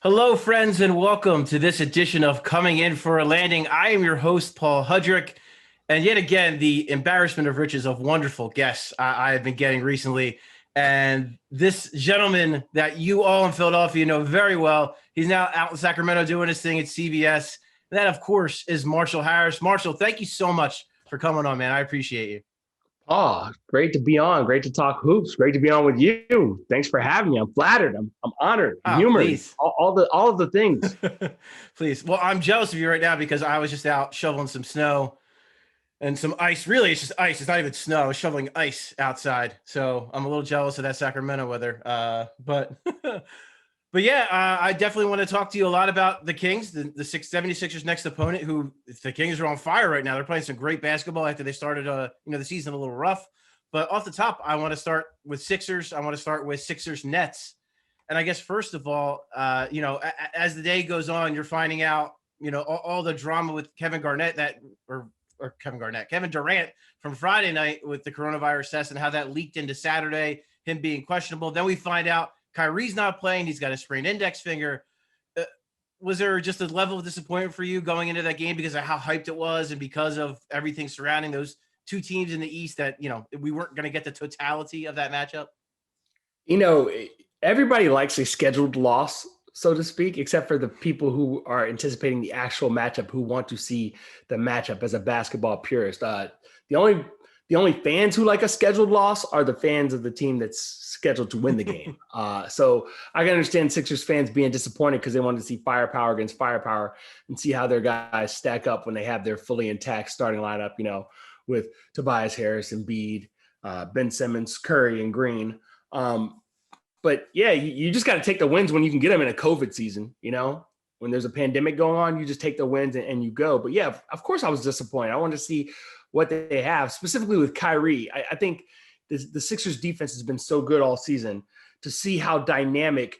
Hello, friends, and welcome to this edition of Coming In for a Landing. I am your host, Paul Hudrick, and yet again, the embarrassment of riches of wonderful guests I have been getting recently. And this gentleman that you all in Philadelphia know very well, he's now out in Sacramento doing his thing at CBS. And that, of course, is Marshall Harris. Marshall, thank you so much for coming on, man. I appreciate you. Oh, great to be on. Great to talk hoops. Great to be on with you. Thanks for having me. I'm flattered. I'm honored. I'm Oh, humored. please. All of the things. Please. Well, I'm jealous of you right now because I was just out shoveling some snow and some ice. Really, it's just ice. It's not even snow. I was shoveling ice outside. So I'm a little jealous of that Sacramento weather. But but yeah, I definitely want to talk to you a lot about the Kings, the 76ers next opponent, who the Kings are on fire right now. They're playing some great basketball after they started the season a little rough. But off the top, I want to start with Sixers. I want to start with Sixers Nets. And I guess first of all, as the day goes on, you're finding out, all the drama with Kevin Garnett Kevin Durant from Friday night with the coronavirus test and how that leaked into Saturday, him being questionable. Then we find out Kyrie's not playing. He's got a sprained index finger. Was there just a level of disappointment for you going into that game because of how hyped it was and because of everything surrounding those two teams in the East that, we weren't going to get the totality of that matchup? You know, everybody likes a scheduled loss, so to speak, except for the people who are anticipating the actual matchup, who want to see the matchup as a basketball purist. The only fans who like a scheduled loss are the fans of the team that's scheduled to win the game. So I can understand Sixers fans being disappointed because they wanted to see firepower against firepower and see how their guys stack up when they have their fully intact starting lineup, with Tobias Harris and Embiid, Ben Simmons, Curry, and Green. But yeah, you just got to take the wins when you can get them in a COVID season, when there's a pandemic going on, you just take the wins and you go. But yeah, of course I was disappointed. I wanted to see what they have, specifically with Kyrie. I think the Sixers defense has been so good all season to see how dynamic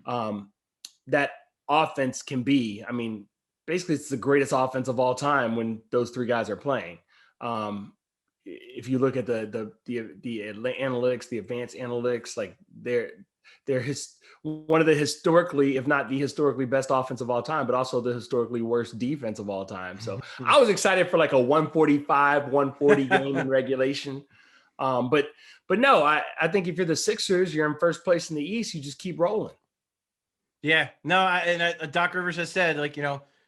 that offense can be. I mean, basically it's the greatest offense of all time when those three guys are playing. If you look at the analytics, the advanced analytics, like they're one of the historically, if not the historically best offense of all time, but also the historically worst defense of all time. So I was excited for like a 140 game in regulation. But no, I think if you're the Sixers, you're in first place in the East, you just keep rolling. Yeah, no, Doc Rivers has said,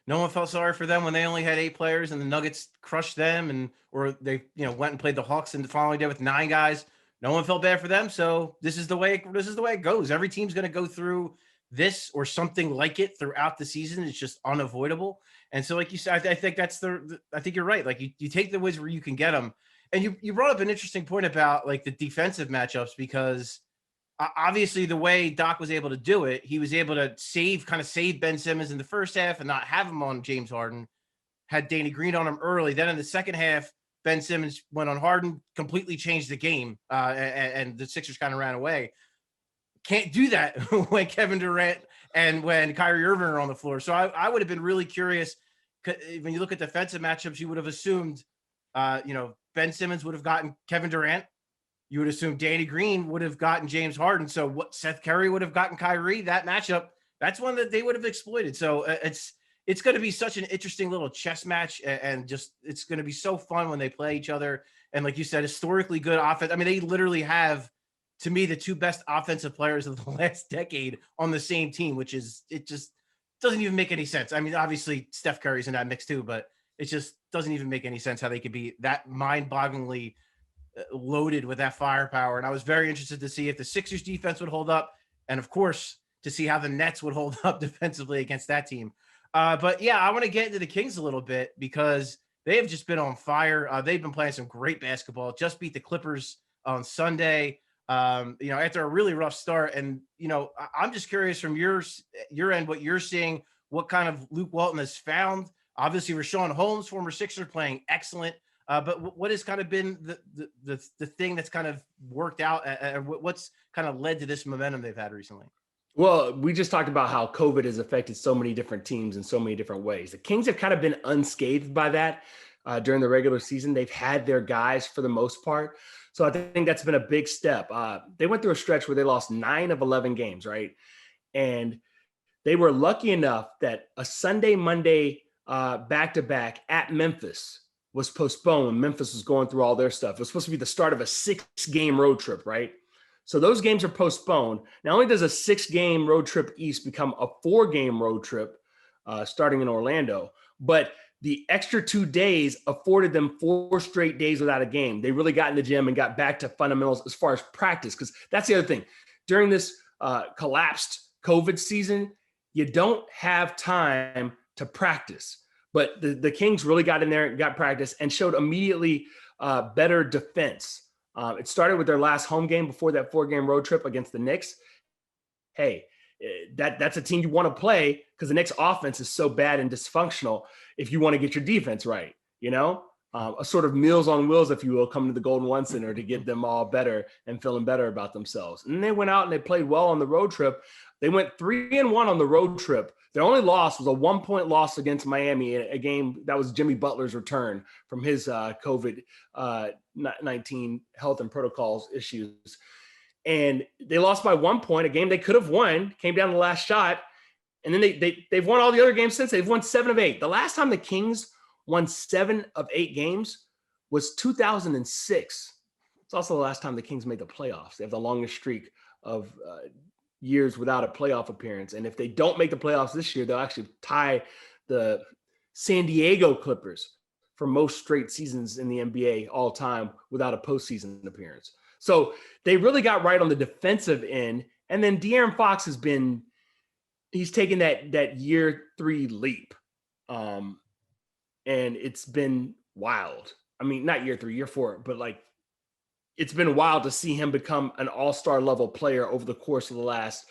no one felt sorry for them when they only had 8 players and the Nuggets crushed them, or they went and played the Hawks in the following day with 9 guys. No one felt bad for them. So this is the way it goes. Every team's going to go through this or something like it throughout the season. It's just unavoidable. And so, like you said, I think I think you're right. Like you take the wins where you can get them. And you brought up an interesting point about like the defensive matchups, because obviously the way Doc was able to do it, he was able to save Ben Simmons in the first half and not have him on James Harden, had Danny Green on him early. Then in the second half, Ben Simmons went on Harden, completely changed the game, and the Sixers kind of ran away. Can't do that when Kevin Durant and when Kyrie Irving are on the floor. So I would have been really curious. When you look at defensive matchups, you would have assumed, Ben Simmons would have gotten Kevin Durant. You would assume Danny Green would have gotten James Harden. So what Seth Curry would have gotten Kyrie, that matchup, that's one that they would have exploited. So it's going to be such an interesting little chess match, and just it's going to be so fun when they play each other. And like you said, historically good offense. I mean, they literally have, to me, the 2 best offensive players of the last decade on the same team, which is, it just doesn't even make any sense. I mean, obviously Steph Curry's in that mix too, but it just doesn't even make any sense how they could be that mind-bogglingly loaded with that firepower. And I was very interested to see if the Sixers defense would hold up, and of course to see how the Nets would hold up defensively against that team. But yeah, I want to get into the Kings a little bit because they have just been on fire. They've been playing some great basketball, just beat the Clippers on Sunday, after a really rough start. And, I'm just curious from your end, what you're seeing, what kind of Luke Walton has found. Obviously Rashawn Holmes, former Sixer, playing excellent. But what has kind of been the thing that's kind of worked out, and what's kind of led to this momentum they've had recently? Well, we just talked about how COVID has affected so many different teams in so many different ways. The Kings have kind of been unscathed by that during the regular season. They've had their guys for the most part. So I think that's been a big step. They went through a stretch where they lost 9 of 11 games, right? And They were lucky enough that a Sunday, Monday back-to-back at Memphis was postponed when Memphis was going through all their stuff. It was supposed to be the start of a 6-game road trip, right? So those games are postponed. Not only does a 6-game road trip east become a 4-game road trip starting in Orlando, but the extra 2 days afforded them 4 straight days without a game. They really got in the gym and got back to fundamentals as far as practice, because that's the other thing. During this collapsed COVID season, you don't have time to practice. But the Kings really got in there and got practice and showed immediately better defense. It started with their last home game before that 4-game road trip against the Knicks. Hey, that's a team you want to play because the Knicks offense is so bad and dysfunctional if you want to get your defense right, you know? A sort of Meals on Wheels, if you will, coming to the Golden One Center to get them all better and feeling better about themselves. And they went out and they played well on the road trip. They went 3-1 on the road trip. Their only loss was a 1-point loss against Miami, a game that was Jimmy Butler's return from his COVID-19 health and protocols issues. And they lost by 1 point, a game they could have won, came down to the last shot. And then they've won all the other games since. They've won 7 of 8. The last time the Kings won 7 of 8 games was 2006. It's also the last time the Kings made the playoffs. They have the longest streak of years without a playoff appearance. And if they don't make the playoffs this year, they'll actually tie the San Diego Clippers for most straight seasons in the NBA all time without a postseason appearance. So they really got right on the defensive end. And then De'Aaron Fox he's taken that year 3 leap. And it's been wild. I mean, not year 3, year 4, but like, it's been wild to see him become an all-star level player over the course of the last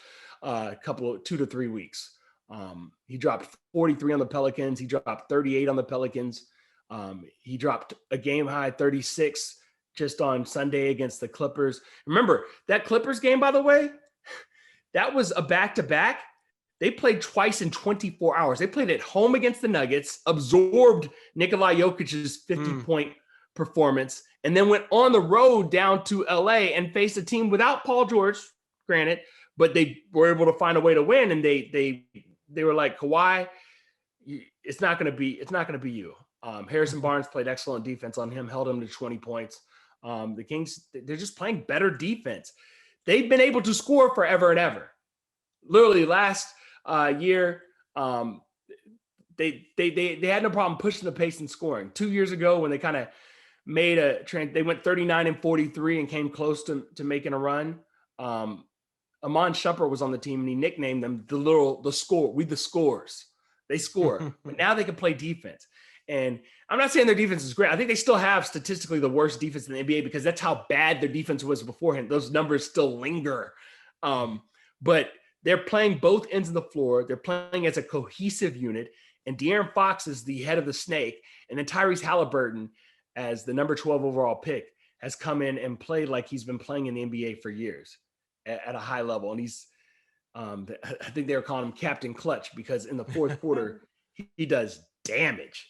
2 to 3 weeks. He dropped 43 on the Pelicans. He dropped 38 on the Pelicans. He dropped a game high 36 just on Sunday against the Clippers. Remember that Clippers game, by the way, that was a back-to-back. They played twice in 24 hours. They played at home against the Nuggets, absorbed Nikola Jokic's 50-point performance, and then went on the road down to LA and faced a team without Paul George, granted, but they were able to find a way to win. And they were like, Kawhi, it's not going to be you. Harrison Barnes played excellent defense on him, held him to 20 points. The Kings, they're just playing better defense. They've been able to score forever and ever. Literally last year, they had no problem pushing the pace and scoring. 2 years ago, when they kind of made they went 39-43 and came close to making a run. Amon Shumpert was on the team and he nicknamed them the scores. They score, but now they can play defense. And I'm not saying their defense is great. I think they still have statistically the worst defense in the NBA because that's how bad their defense was beforehand. Those numbers still linger. But they're playing both ends of the floor. They're playing as a cohesive unit. And De'Aaron Fox is the head of the snake. And then Tyrese Haliburton, as the number 12 overall pick, has come in and played like he's been playing in the NBA for years at a high level. And he's, I think they were calling him Captain Clutch because in the fourth quarter, he does damage,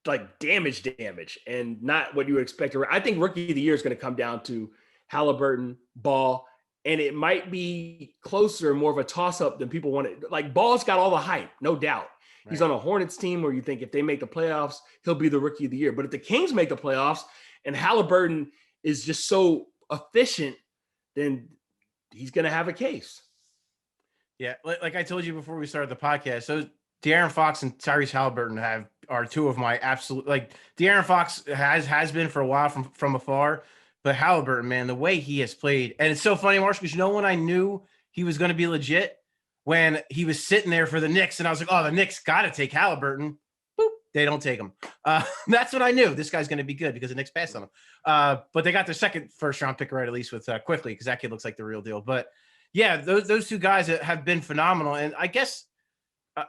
like damage, and not what you would expect. I think Rookie of the Year is going to come down to Haliburton, Ball, and it might be closer, more of a toss-up than people want it. Like, Ball's got all the hype, no doubt. Right. He's on a Hornets team where you think if they make the playoffs, he'll be the Rookie of the Year. But if the Kings make the playoffs and Haliburton is just so efficient, then he's going to have a case. Yeah, like I told you before we started the podcast, so De'Aaron Fox and Tyrese Haliburton are two of my absolute, like, De'Aaron Fox has been for a while from afar, but Haliburton, man, the way he has played, and it's so funny, Marsh, because when I knew he was going to be legit, when he was sitting there for the Knicks, and I was like, oh, the Knicks got to take Haliburton. Boop, they don't take him. That's when I knew this guy's going to be good because the Knicks passed on him. But they got their second first-round pick right, at least with Quickly, because that kid looks like the real deal. But yeah, those two guys have been phenomenal, and I guess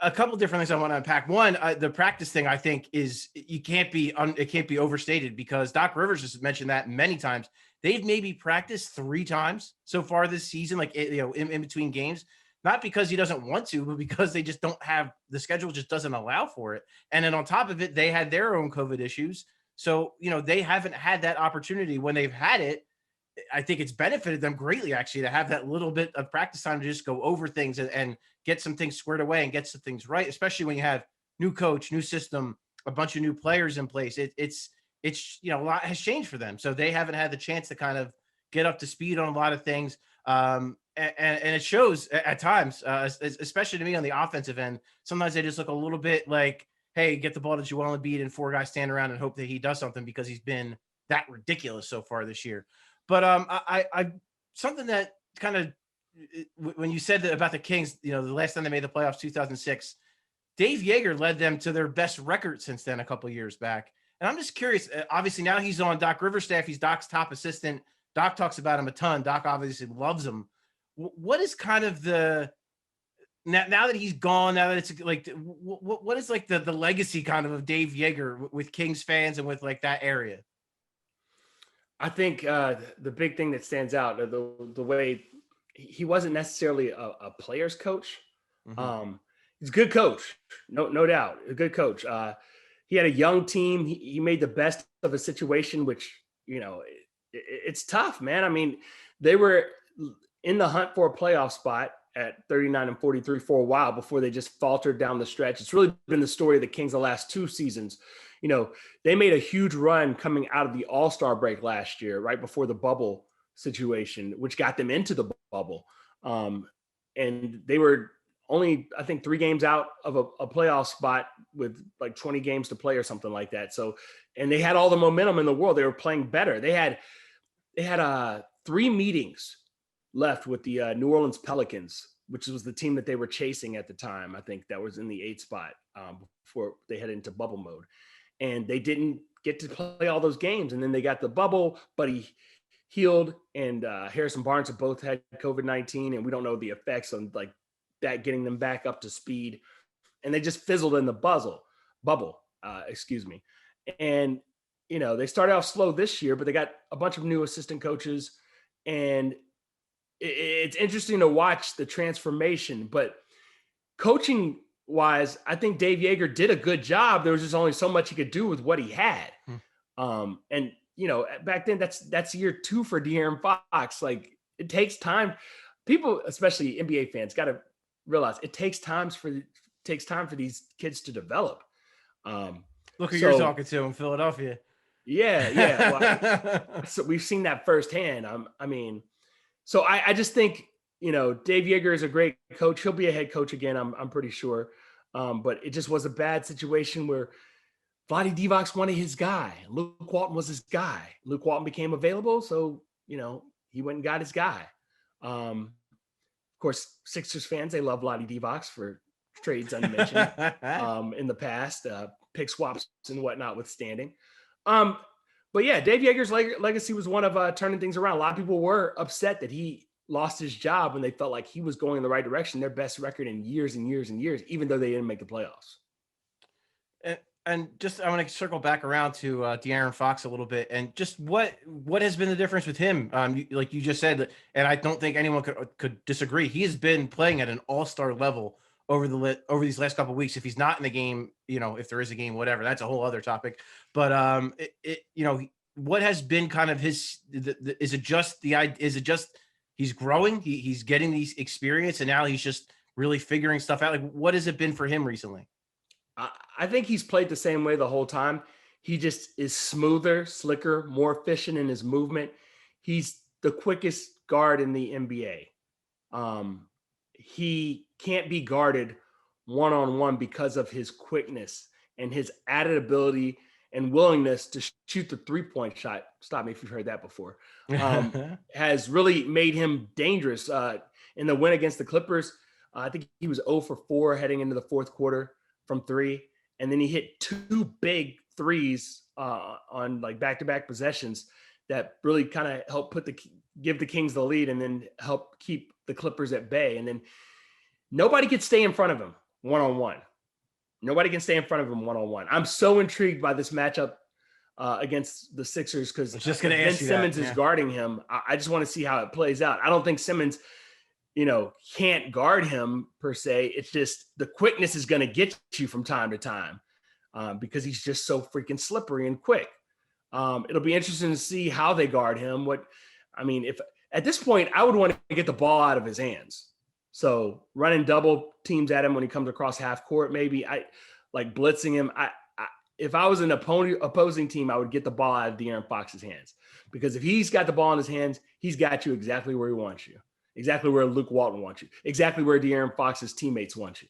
a couple different things I want to unpack. One, the practice thing, I think, is it can't be overstated because Doc Rivers has mentioned that many times. They've maybe practiced 3 times so far this season, like, in between games, not because he doesn't want to, but because they just don't have, the schedule just doesn't allow for it. And then on top of it, they had their own COVID issues. So, they haven't had that opportunity. When they've had it, I think it's benefited them greatly, actually, to have that little bit of practice time to just go over things and get some things squared away and get some things right, especially when you have new coach, new system, a bunch of new players in place. It's a lot has changed for them, so they haven't had the chance to kind of get up to speed on a lot of things. And it shows at times, especially to me on the offensive end. Sometimes they just look a little bit like, hey, get the ball to Joel Embiid and 4 guys stand around and hope that he does something because he's been that ridiculous so far this year. But I something that kind of, when you said that about the Kings, the last time they made the playoffs, 2006, Dave Yeager led them to their best record since then a couple of years back. And I'm just curious, obviously now he's on Doc Rivers' staff. He's Doc's top assistant. Doc talks about him a ton. Doc obviously loves him. What is kind of now that he's gone, now that it's like, what is like the legacy kind of Dave Yeager with Kings fans and with like that area? I think the big thing that stands out, the way he wasn't necessarily a player's coach. Mm-hmm. He's a good coach, no doubt, a good coach. He had a young team. He made the best of a situation, which, it's tough, man. I mean, they were in the hunt for a playoff spot at 39-43 for a while before they just faltered down the stretch. It's really been the story of the Kings the last 2 seasons. They made a huge run coming out of the All-Star break last year, right before the bubble situation, which got them into the bubble. And they were only, I think, 3 games out of a playoff spot with like 20 games to play or something like that. So, and they had all the momentum in the world. They were playing better. They had 3 meetings left with the New Orleans Pelicans, which was the team that they were chasing at the time. I think that was in the 8th spot before they headed into bubble mode. And they didn't get to play all those games. And then they got the bubble. Buddy Hield and Harrison Barnes have both had COVID-19, and we don't know the effects on like that getting them back up to speed. And they just fizzled in the bubble. And, they started off slow this year, but they got a bunch of new assistant coaches, and it's interesting to watch the transformation. But coaching wise, I think Dave Yeager did a good job. There was just only so much he could do with what he had. And, back then that's year 2 for De'Aaron Fox. Like, it takes time. People, especially NBA fans, got to realize it takes time for these kids to develop. Look who you're talking to in Philadelphia. Yeah. Well, so we've seen that firsthand. So I just think, Dave Yeager is a great coach. He'll be a head coach again, I'm pretty sure. But it just was a bad situation where Vlade Divac wanted his guy. Luke Walton was his guy. Luke Walton became available, so, he went and got his guy. Of course, Sixers fans, they love Vlade Divac for trades unmentioned in the past, pick swaps and whatnot withstanding. But yeah, Dave Yeager's legacy was one of turning things around. A lot of people were upset that he lost his job when they felt like he was going in the right direction. Their best record in years and years and years, even though they didn't make the playoffs. And just, I want to circle back around to De'Aaron Fox a little bit, and just what has been the difference with him? Like you just said, and I don't think anyone could disagree. He has been playing at an all-star level over these last couple of weeks. If he's not in the game, if there is a game, whatever, that's a whole other topic. But what has been kind of his? Is it just he's growing? He's getting these experience, and now he's just really figuring stuff out. Like, what has it been for him recently? I think he's played the same way the whole time. He just is smoother, slicker, more efficient in his movement. He's the quickest guard in the NBA. He can't be guarded one-on-one because of his quickness and his added ability and willingness to shoot the 3-point shot. Stop me if you've heard that before. Has really made him dangerous. In the win against the Clippers, I think he was 0 for 4 heading into the 4th quarter from 3. And then he hit 2 big threes on like back-to-back possessions that really kind of helped give the Kings the lead and then help keep the Clippers at bay. And then nobody could stay in front of him one-on-one. I'm so intrigued by this matchup against the Sixers because Ben Simmons is guarding him. I just want to see how it plays out. I don't think Simmons, can't guard him per se. It's just the quickness is going to get you from time to time because he's just so freaking slippery and quick. It'll be interesting to see how they guard him. If at this point, I would want to get the ball out of his hands. So running double teams at him when he comes across half court, maybe I like blitzing him. If I was an opposing team, I would get the ball out of De'Aaron Fox's hands, because if he's got the ball in his hands, he's got you exactly where he wants you, exactly where Luke Walton wants you, exactly where De'Aaron Fox's teammates want you.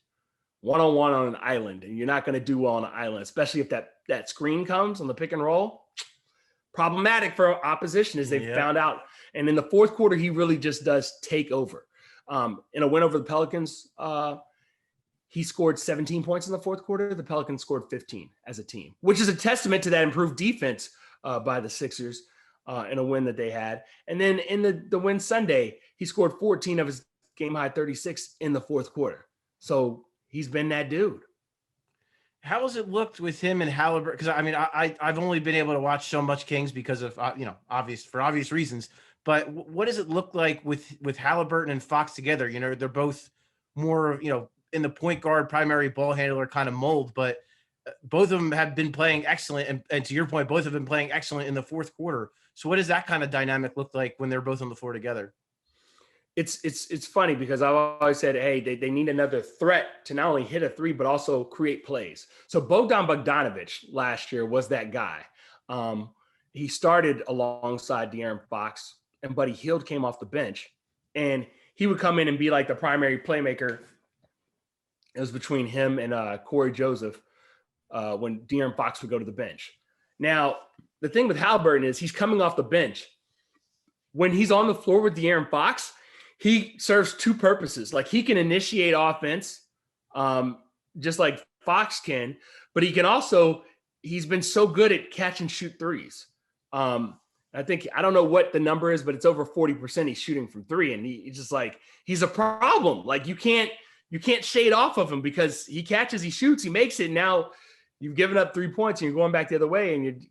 One-on-one on an island, and you're not going to do well on an island, especially if that screen comes on the pick and roll. Problematic for opposition, as they've found out. And in the fourth quarter, he really just does take over. In a win over the Pelicans, he scored 17 points in the fourth quarter. The Pelicans scored 15 as a team, which is a testament to that improved defense by the Sixers in a win that they had. And then in the win Sunday, he scored 14 of his game-high 36 in the fourth quarter. So he's been that dude. How has it looked with him and Haliburton? Because I mean, I've only been able to watch so much Kings because of obvious reasons. But what does it look like with Haliburton and Fox together? You know, they're both more in the point guard, primary ball handler kind of mold, but both of them have been playing excellent. And to your point, both have been playing excellent in the fourth quarter. So what does that kind of dynamic look like when they're both on the floor together? It's funny because I've always said, hey, they need another threat to not only hit a three, but also create plays. So Bogdan Bogdanović last year was that guy. He started alongside De'Aaron Fox, and Buddy Hield came off the bench, and he would come in and be like the primary playmaker. It was between him and Corey Joseph when De'Aaron Fox would go to the bench. Now, the thing with Haliburton is he's coming off the bench. When he's on the floor with De'Aaron Fox, he serves two purposes. Like, he can initiate offense just like Fox can, but he can also, he's been so good at catch and shoot threes. I don't know what the number is, but it's over 40% he's shooting from three. And he's just like, he's a problem. Like, you can't shade off of him because he catches, he shoots, he makes it. Now you've given up 3 points and you're going back the other way, and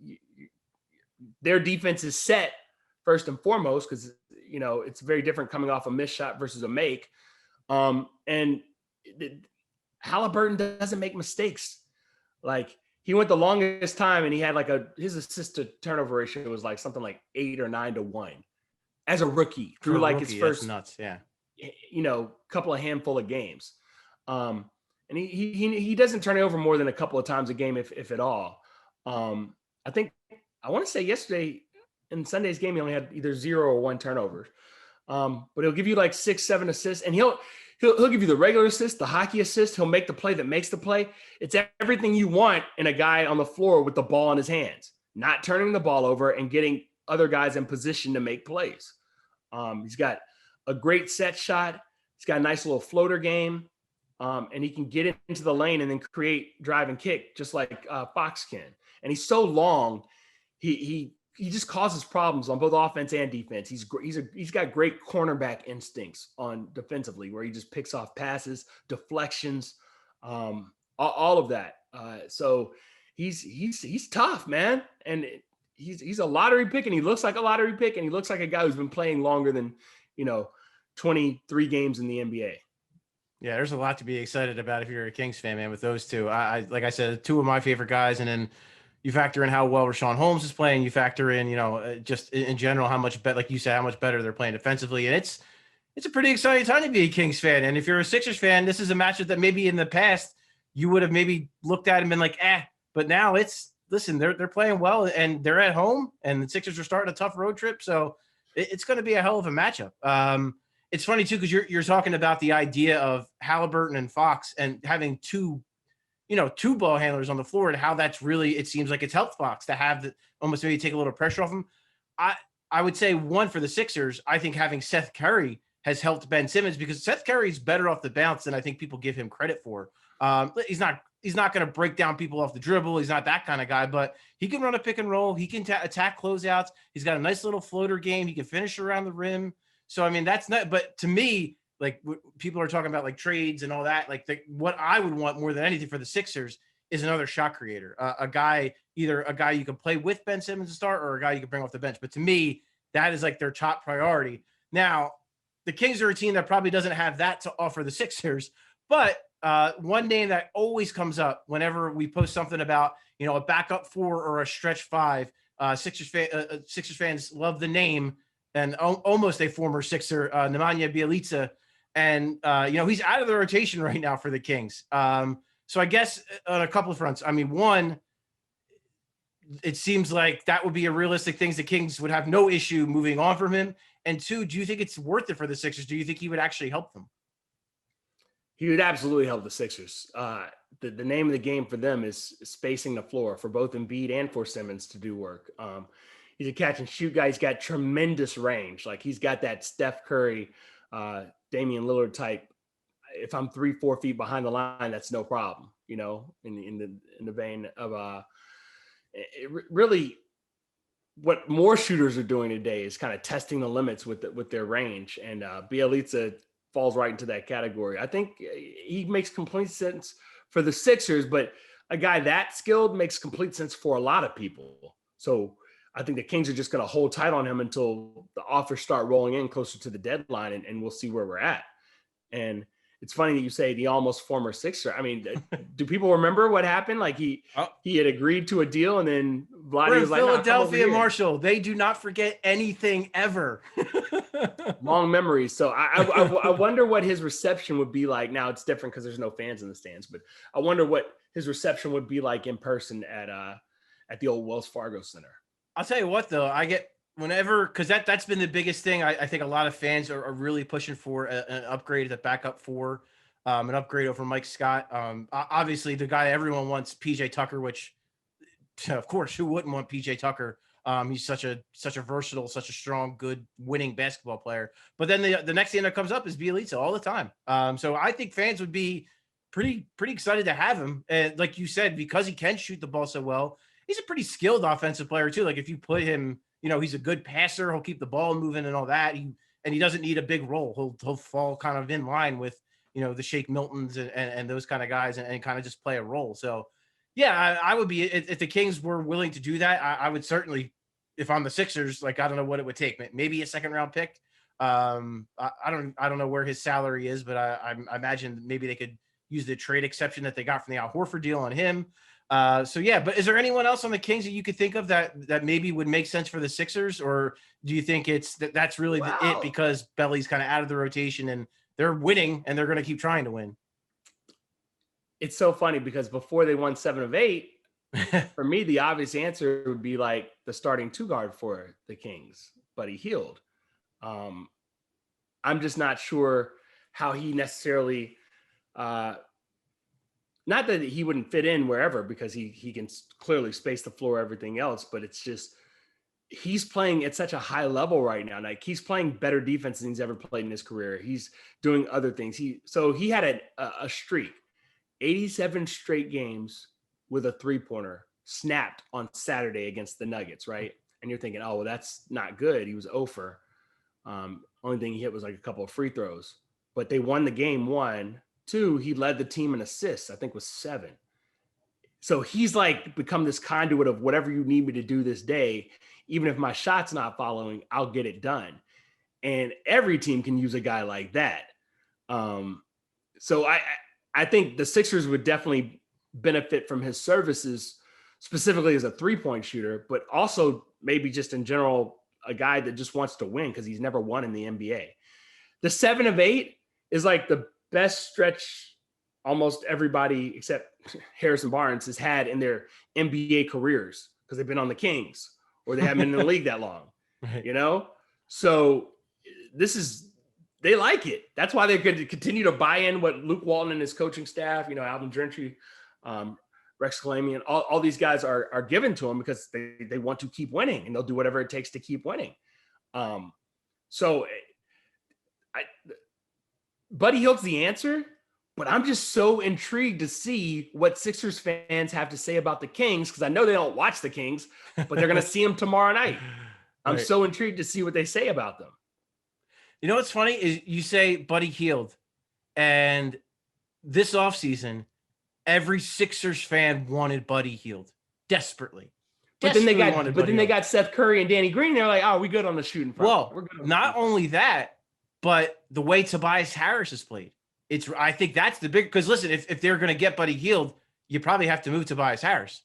their defense is set first and foremost, because it's very different coming off a missed shot versus a make. And Haliburton doesn't make mistakes. Like, he went the longest time and he had his assist to turnover ratio was like something like 8 or 9 to 1 as a rookie through his first nuts. Yeah. Couple of handful of games. And he doesn't turn it over more than a couple of times a game, if at all. I want to say yesterday in Sunday's game, he only had either 0 or 1 turnover. But he'll give you like 6, 7 assists, and he'll give you the regular assist, the hockey assist. He'll make the play that makes the play. It's everything you want in a guy on the floor with the ball in his hands, not turning the ball over and getting other guys in position to make plays. He's got a great set shot. He's got a nice little floater game. And he can get into the lane and then create drive and kick just like Fox can. And he's so long. He just causes problems on both offense and defense. He's got great cornerback instincts on defensively, where he just picks off passes, deflections, all of that. So he's tough, man. And he's a lottery pick, and he looks like a lottery pick, and he looks like a guy who's been playing longer than 23 games in the NBA. Yeah, there's a lot to be excited about if you're a Kings fan, man, with those two. I like I said, two of my favorite guys, and then you factor in how well Rashawn Holmes is playing. You factor in, just in general, how much better, like you said, how much better they're playing defensively. And it's a pretty exciting time to be a Kings fan. And if you're a Sixers fan, this is a matchup that maybe in the past you would have maybe looked at and been like, but now they're playing well, and they're at home, and the Sixers are starting a tough road trip. So it's going to be a hell of a matchup. It's funny too, because you're talking about the idea of Haliburton and Fox and having two ball handlers on the floor, and how that's really, it seems like it's helped Fox to have almost maybe take a little pressure off him. I would say one for the Sixers, I think having Seth Curry has helped Ben Simmons, because Seth Curry's better off the bounce than I think people give him credit for. He's not going to break down people off the dribble. He's not that kind of guy, but he can run a pick and roll. He can attack closeouts. He's got a nice little floater game. He can finish around the rim. So, I mean, that's not, but to me, like, people are talking about like trades and all that, like what I would want more than anything for the Sixers is another shot creator, either a guy you can play with Ben Simmons to start, or a guy you can bring off the bench. But to me, that is like their top priority. Now, the Kings are a team that probably doesn't have that to offer the Sixers, but one name that always comes up whenever we post something about, a backup 4 or a stretch 5, Sixers fans love the name, and almost a former Sixer, Nemanja Bjelica. And, he's out of the rotation right now for the Kings. So I guess on a couple of fronts, I mean, one, it seems like that would be a realistic thing. The Kings would have no issue moving on from him. And two, do you think it's worth it for the Sixers? Do you think he would actually help them? He would absolutely help the Sixers. The name of the game for them is spacing the floor for both Embiid and for Simmons to do work. He's a catch and shoot guy. He's got tremendous range. Like he's got that Steph Curry, Damian Lillard type. If I'm 3-4 feet behind the line, that's no problem. In the vein of really what more shooters are doing today is kind of testing the limits with their range, and Bjelica falls right into that category. I think he makes complete sense for the Sixers, but a guy that skilled makes complete sense for a lot of people. So I think the Kings are just going to hold tight on him until the offers start rolling in closer to the deadline, and we'll see where we're at. And it's funny that you say the almost former Sixer. I mean, do people remember what happened? Like he had agreed to a deal, and then Vladdy was like, Philadelphia, Marshall. They do not forget anything ever. Long memories. So I wonder what his reception would be like. Now it's different because there's no fans in the stands, but I wonder what his reception would be like in person at the old Wells Fargo Center. I'll tell you what, though, I get whenever, because that's been the biggest thing. I think a lot of fans are really pushing for an upgrade at the backup four, an upgrade over Mike Scott. Obviously, the guy everyone wants, PJ Tucker, which, of course, who wouldn't want PJ Tucker? He's such a versatile, such a strong, good, winning basketball player. But then the next thing that comes up is Bjelica all the time. So I think fans would be pretty excited to have him. And like you said, because he can shoot the ball so well, he's a pretty skilled offensive player too. Like if you put him, he's a good passer. He'll keep the ball moving and all that. He doesn't need a big role. He'll fall kind of in line with, the Shake Miltons and those kind of guys and kind of just play a role. So yeah, I would be, if the Kings were willing to do that, I would certainly, if I'm the Sixers, like, I don't know what it would take. Maybe a second round pick. I don't know where his salary is, but I imagine maybe they could use the trade exception that they got from the Al Horford deal on him. So yeah, but is there anyone else on the Kings that you could think of that maybe would make sense for the Sixers, or do you think that's really it because Belly's kind of out of the rotation and they're winning and they're going to keep trying to win? It's so funny because before they won 7 of 8, for me, the obvious answer would be like the starting 2 guard for the Kings, Buddy Hield. I'm just not sure how he necessarily, not that he wouldn't fit in wherever, because he can clearly space the floor, everything else, but it's just, he's playing at such a high level right now. Like he's playing better defense than he's ever played in his career. He's doing other things. So he had a streak, 87 straight games with a 3-pointer snapped on Saturday against the Nuggets, right? And you're thinking, oh, well, that's not good. He was 0 for. Only thing he hit was like a couple of free throws. But they won the game 1. 2, he led the team in assists, I think was 7. So he's like become this conduit of whatever you need me to do this day. Even if my shot's not following, I'll get it done. And every team can use a guy like that. So I think the Sixers would definitely benefit from his services, specifically as a 3-point shooter, but also maybe just in general, a guy that just wants to win because he's never won in the NBA. The 7 of 8 is like the best stretch almost everybody except Harrison Barnes has had in their NBA careers because they've been on the Kings or they haven't been in the league that long, right. So they like it. That's why they're going to continue to buy in what Luke Walton and his coaching staff, Alvin Gentry, Rex Kalamian, all these guys are given to them because they want to keep winning and they'll do whatever it takes to keep winning. Buddy Hield's the answer, but I'm just so intrigued to see what Sixers fans have to say about the Kings because I know they don't watch the Kings, but they're going to see them tomorrow night. I'm so intrigued to see what they say about them. You know what's funny is you say Buddy Hield, and this offseason, every Sixers fan wanted Buddy Hield desperately. But then they got Seth Curry and Danny Green. They're like, oh, we good on the shooting front. Well, not only that, but the way Tobias Harris has played. I think that's the big, because listen, if they're going to get Buddy Hield, you probably have to move Tobias Harris.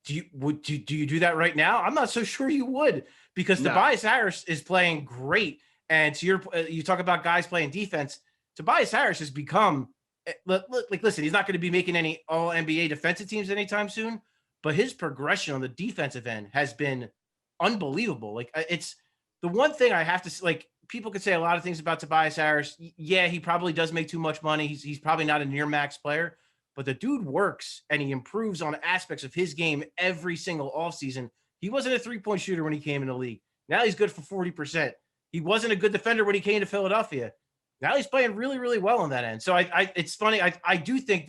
Do you do that right now? I'm not so sure you would, because Tobias Harris is playing great. And to you talk about guys playing defense. Tobias Harris has become like, listen, he's not going to be making any all NBA defensive teams anytime soon, but his progression on the defensive end has been unbelievable. Like it's the one thing I have to like. People could say a lot of things about Tobias Harris. Yeah, he probably does make too much money. He's probably not a near max player, but the dude works and he improves on aspects of his game every single offseason. He wasn't a 3-point shooter when he came in the league. Now he's good for 40%. He wasn't a good defender when he came to Philadelphia. Now he's playing really, really well on that end. So it's funny. I do think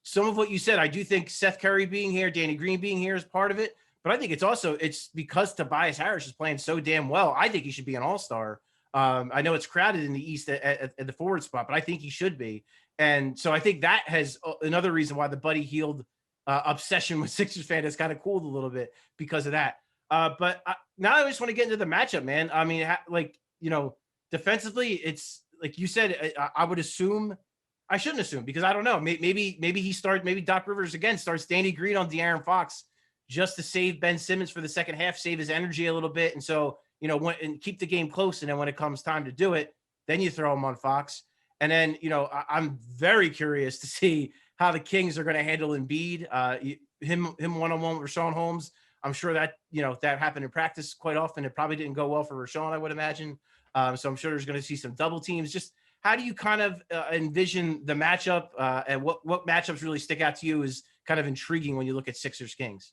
some of what you said, I do think Seth Curry being here, Danny Green being here is part of it. But I think it's because Tobias Harris is playing so damn well. I think he should be an all-star. I know it's crowded in the East at the forward spot, but I think he should be. And so I think that has another reason why the Buddy Hield obsession with Sixers fan has kind of cooled a little bit because of that. But now I just want to get into the matchup, man. I mean, defensively, it's like you said, I would assume, I shouldn't assume because I don't know. Maybe Doc Rivers again starts Danny Green on De'Aaron Fox just to save Ben Simmons for the second half, save his energy a little bit. And so, and keep the game close. And then when it comes time to do it, then you throw him on Fox. And then, I'm very curious to see how the Kings are going to handle Embiid, him one-on-one with Rashawn Holmes. I'm sure that, that happened in practice quite often. It probably didn't go well for Rashawn, I would imagine. So I'm sure there's going to see some double teams. Just how do you kind of envision the matchup and what matchups really stick out to you is kind of intriguing when you look at Sixers Kings?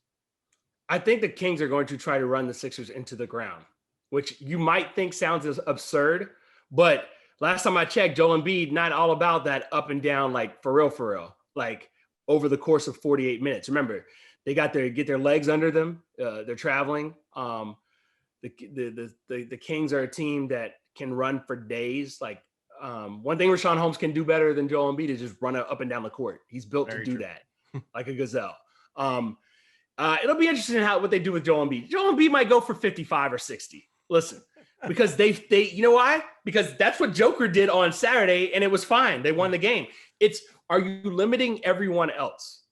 I think the Kings are going to try to run the Sixers into the ground, which you might think sounds absurd, but last time I checked, Joel Embiid, not all about that up and down, like for real, like over the course of 48 minutes. Remember, they get their legs under them. They're traveling. The Kings are a team that can run for days. Like one thing Rashawn Holmes can do better than Joel Embiid is just run up and down the court. He's built to do that like a gazelle. It'll be interesting what they do with Joel Embiid. Joel Embiid might go for 55 or 60. Listen, because they you know why? Because that's what Joker did on Saturday, and it was fine. They won the game. Are you limiting everyone else?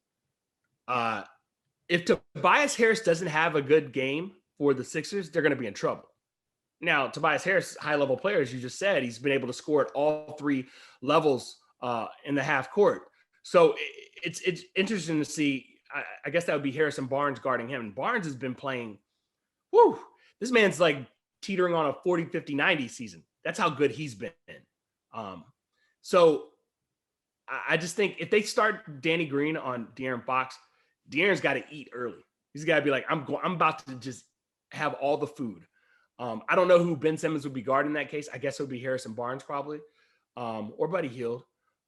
If Tobias Harris doesn't have a good game for the Sixers, they're going to be in trouble. Now, Tobias Harris, high-level player, as you just said, he's been able to score at all three levels in the half court. So it's interesting to see. I guess that would be Harrison Barnes guarding him. And Barnes has been playing, this man's like teetering on a 40, 50, 90 season. That's how good he's been. So I just think if they start Danny Green on De'Aaron Fox, De'Aaron's got to eat early. He's got to be like, I'm about to just have all the food. I don't know who Ben Simmons would be guarding in that case. I guess it would be Harrison Barnes probably, or Buddy Hield.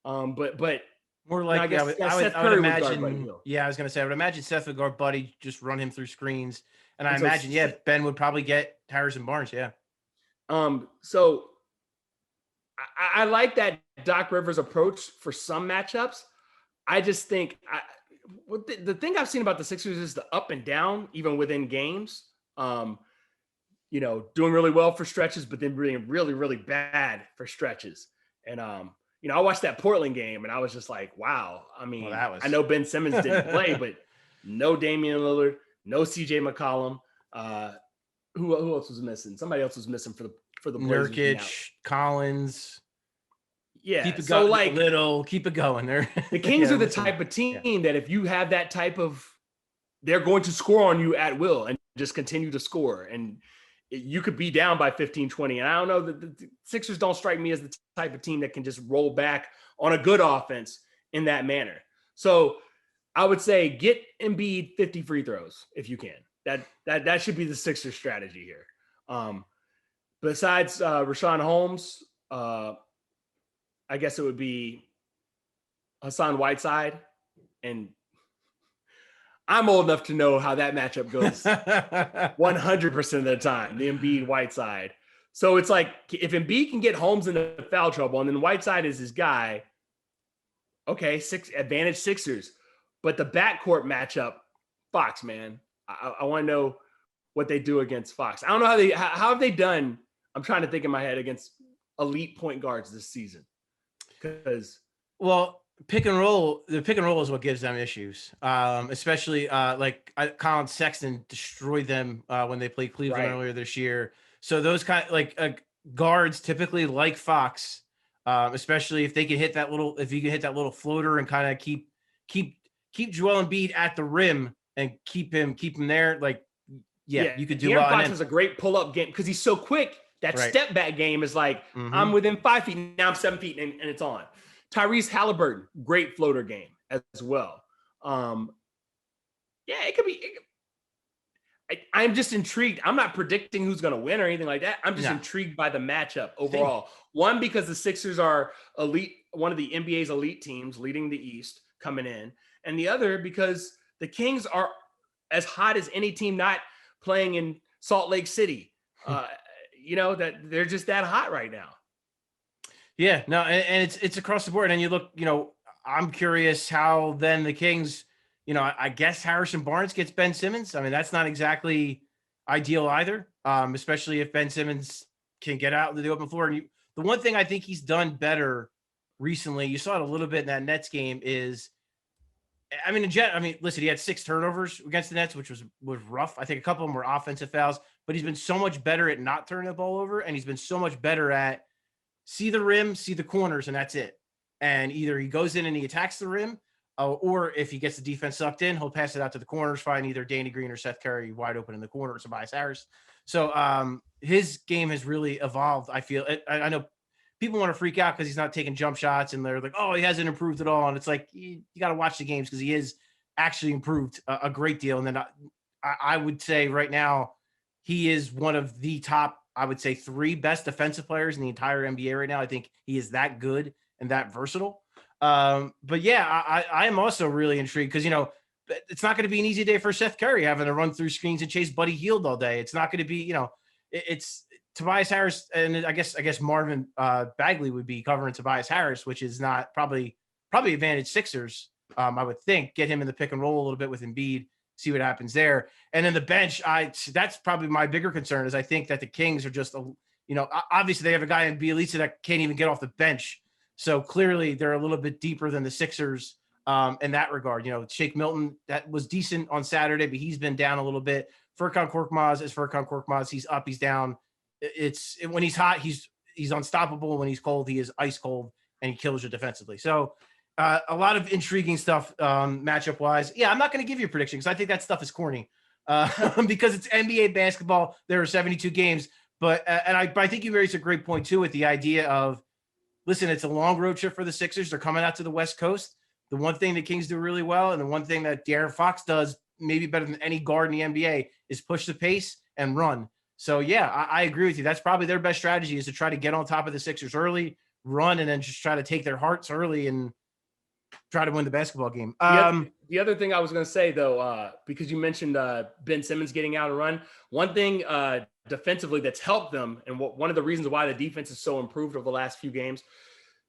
But more like, I would imagine. Yeah, I was going to say, I would imagine Seth would guard Buddy, just run him through screens. And I imagine, Ben would probably get Harrison Barnes. Yeah. So I like that Doc Rivers approach for some matchups. I just think the thing I've seen about the Sixers is the up and down, even within games. Doing really well for stretches, but then being really, really bad for stretches. And I watched that Portland game and I was just like, wow. I mean, I know Ben Simmons didn't play, but no Damian Lillard, no CJ McCollum. Who else was missing? Somebody else was missing for the Nurkic, Collins. Yeah. Keep it going. Keep it going there. The Kings are the type of team that if you have that type of, they're going to score on you at will and just continue to score. And you could be down by 15, 20. And I don't know that the Sixers don't strike me as the type of team that can just roll back on a good offense in that manner. So I would say get Embiid 50 free throws if you can. That should be the Sixers strategy here. Besides Rashawn Holmes, I guess it would be Hassan Whiteside. And I'm old enough to know how that matchup goes 100% of the time, the Embiid Whiteside. So it's like, if Embiid can get Holmes into foul trouble and then Whiteside is his guy, okay, advantage Sixers. But the backcourt matchup, Fox, man, I want to know what they do against Fox. I don't know how have they done. I'm trying to think in my head against elite point guards this season. Because the pick and roll is what gives them issues. Especially Colin Sexton destroyed them when they played Cleveland earlier this year. So those kind of guards typically like Fox especially if they can hit that little, if you can hit that little floater and kind of keep Joel Embiid at the rim and keep him there. Like, yeah, you could do De'Aaron well. Fox has a great pull-up game because he's so quick. That step back game is like, I'm within 5 feet, now I'm 7 feet, and it's on. Tyrese Haliburton, great floater game as well. It could be. I'm just intrigued. I'm not predicting who's going to win or anything like that. I'm just intrigued by the matchup overall. One, because the Sixers are elite, one of the NBA's elite teams leading the East coming in. And the other, because the Kings are as hot as any team not playing in Salt Lake City. That they're just that hot right now. Yeah, no, and it's across the board. And you look, I'm curious how then the Kings, I guess Harrison Barnes gets Ben Simmons. I mean, that's not exactly ideal either, especially if Ben Simmons can get out into the open floor. And the one thing I think he's done better recently, you saw it a little bit in that Nets game, is, listen, he had 6 turnovers against the Nets, which was rough. I think a couple of them were offensive fouls, but he's been so much better at not turning the ball over, and he's been so much better at see the rim, see the corners, and that's it. And either he goes in and he attacks the rim, or if he gets the defense sucked in, he'll pass it out to the corners, find either Danny Green or Seth Curry wide open in the corner, or Tobias Harris. So his game has really evolved, I feel. I know people want to freak out because he's not taking jump shots, and they're like, oh, he hasn't improved at all. And it's like, you got to watch the games because he is actually improved a great deal. And then I would say right now, he is one of the top, I would say, 3 best defensive players in the entire NBA right now. I think he is that good and that versatile. But yeah, I am also really intrigued because, it's not going to be an easy day for Seth Curry having to run through screens and chase Buddy Hield all day. It's not going to be, it's Tobias Harris, and I guess Marvin Bagley would be covering Tobias Harris, which is not probably advantage Sixers. I would think get him in the pick and roll a little bit with Embiid, see what happens there. And then the bench, that's probably my bigger concern, is I think that the Kings are just, obviously they have a guy in Bjelica that can't even get off the bench. So clearly they're a little bit deeper than the Sixers in that regard. Shake Milton, that was decent on Saturday, but he's been down a little bit. Furkan Korkmaz is Furkan Korkmaz. He's up, he's down. When he's hot, he's unstoppable. When he's cold, he is ice cold, and he kills you defensively. So a lot of intriguing stuff matchup wise. Yeah, I'm not going to give you a prediction because I think that stuff is corny because it's NBA basketball. There are 72 games, but I think you raised a great point too with the idea of, listen, it's a long road trip for the Sixers. They're coming out to the West Coast. The one thing the Kings do really well, and the one thing that De'Aaron Fox does maybe better than any guard in the NBA, is push the pace and run. So yeah, I agree with you. That's probably their best strategy, is to try to get on top of the Sixers early, run, and then just try to take their hearts early and try to win the basketball game. The other thing I was going to say, though, because you mentioned Ben Simmons getting out and run, one thing defensively that's helped them, and one of the reasons why the defense is so improved over the last few games,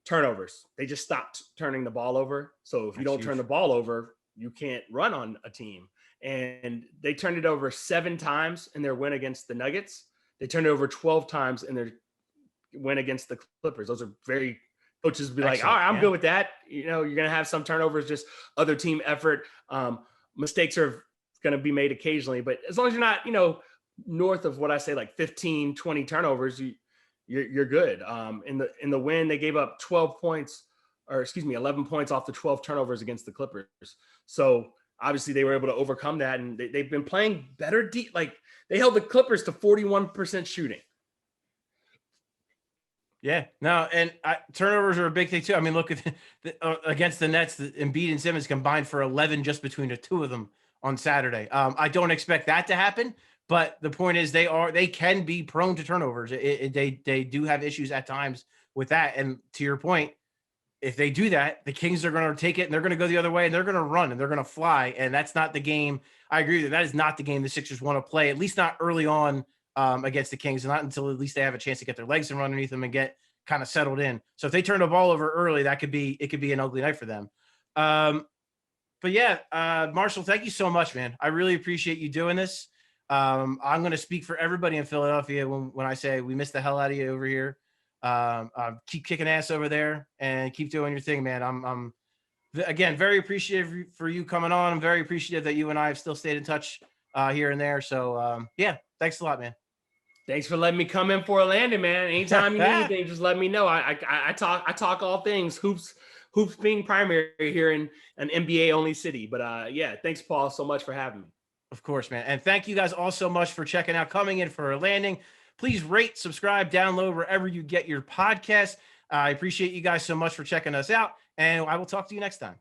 turnovers. They just stopped turning the ball over. So if you don't turn the ball over, you can't run on a team. And they turned it over 7 times in their win against the Nuggets. They turned it over 12 times in their win against the Clippers. Those are very – coaches be like, all right, I'm good with that. You're going to have some turnovers, just other team effort. Mistakes are going to be made occasionally. But as long as you're not, north of what I say, like 15, 20 turnovers, you're good. In the win, they gave up 11 points off the 12 turnovers against the Clippers. So obviously they were able to overcome that, and they've been playing better. Like they held the Clippers to 41% shooting. Yeah, no, and turnovers are a big thing too. I mean, look at against the Nets, Embiid and Simmons combined for 11 just between the two of them on Saturday. I don't expect that to happen, but the point is they can be prone to turnovers. They do have issues at times with that. And to your point, if they do that, the Kings are going to take it and they're going to go the other way and they're going to run and they're going to fly. And that's not the game. I agree with you. That is not the game the Sixers want to play, at least not early on against the Kings, and not until at least they have a chance to get their legs and run underneath them and get kind of settled in. So if they turn the ball over early, it could be an ugly night for them. But yeah, Marshall, thank you so much, man. I really appreciate you doing this. I'm going to speak for everybody in Philadelphia when I say we miss the hell out of you over here. Keep kicking ass over there and keep doing your thing, man. I'm again very appreciative for you coming on. I'm very appreciative that you and I have still stayed in touch here and there. So yeah, thanks a lot, man. Thanks for letting me come in for Orlando, man. Anytime you need anything, just let me know. I talk all things hoops being primary here in an NBA only city. But yeah, thanks, Paul, so much for having me. Of course, man. And thank you guys all so much for checking out Coming In for a Landing. Please rate, subscribe, download wherever you get your podcasts. I appreciate you guys so much for checking us out, and I will talk to you next time.